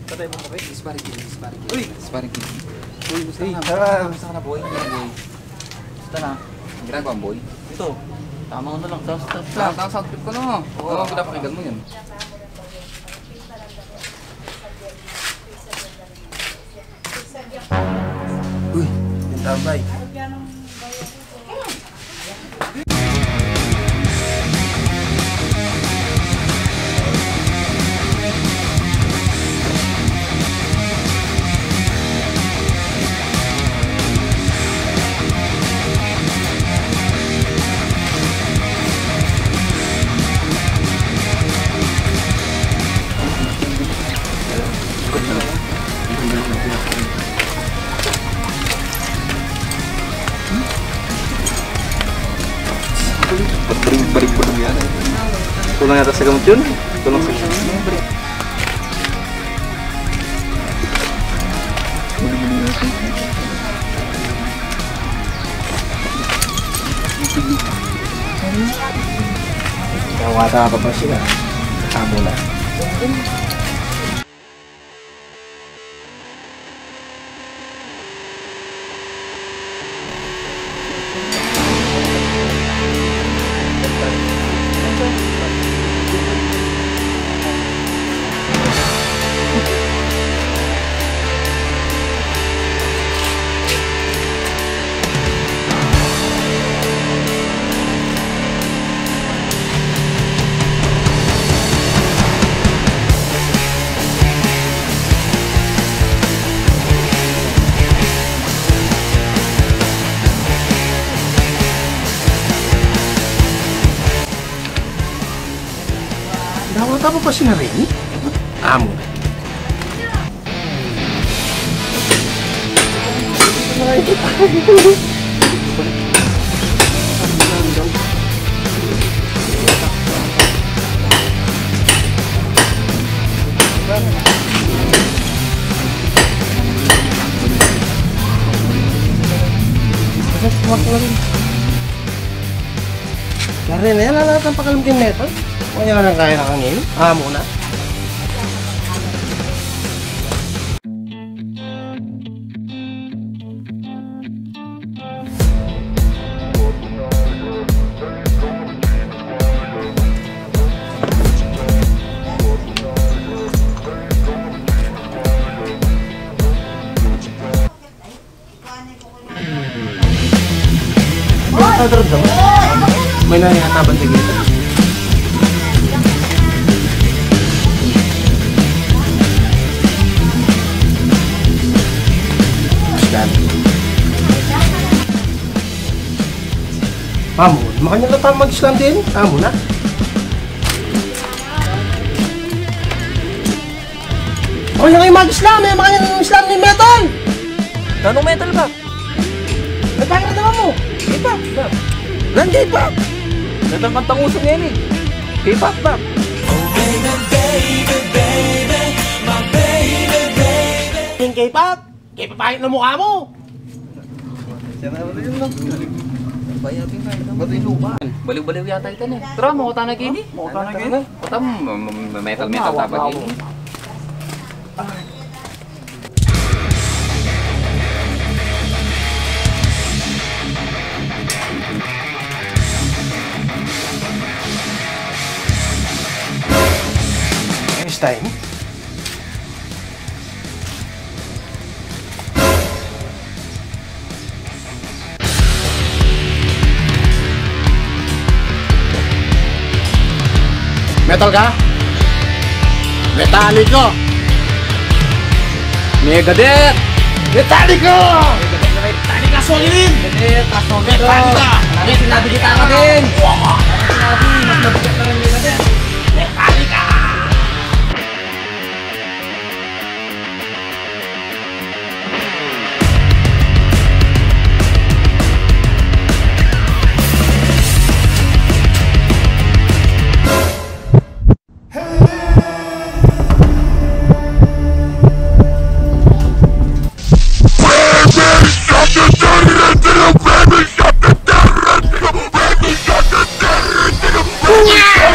Patay mo kape? Sparring. Uy! Sparring. Uy, gusto Uy, ka na. gusto ka na, boy. Gusto na. Ang ginagawa mo, boy. Ito. Tama ko na lang. Tapos Lahat ang sound trip ko na. Oo, pinapakinggan mo yun. Uy, yung tambay. Balik-balik yan. Tulong yata sa gamot yun. Tulong sa Kawata pa pa sila. Tamo na. Dawat apa pa sila rin? Amo. Karena ya lalat ang pakalimtin neto. Kaya na lang kaya na kangin. Amo na. May nangyataban sa gita. Amo, makanya lang tayo mag-Islam din. Amo na. Makanya kayo mag-Islam eh. Makanya ng Islam ni metal. Anong metal ba? Ay, paano na mo? K-pop ba? Nan K-pop! Gandang kantang uso ngayon eh. K-pop ba? Yung K-pop? K-pop na mukha mo. Bayabing na. Ba't yung luma? Baliw-baliw yata ito na. Tara, makuta na gini. Makuta na gini. Kuta mo, metal taba gini. Next time. Metal ka? Metallico! Megadeth! Metallico! Metallica solid! Metallica! May sinabi kita ka din! Sinabi, mas nabigat na rin Megadeth! Metallica! Yeah!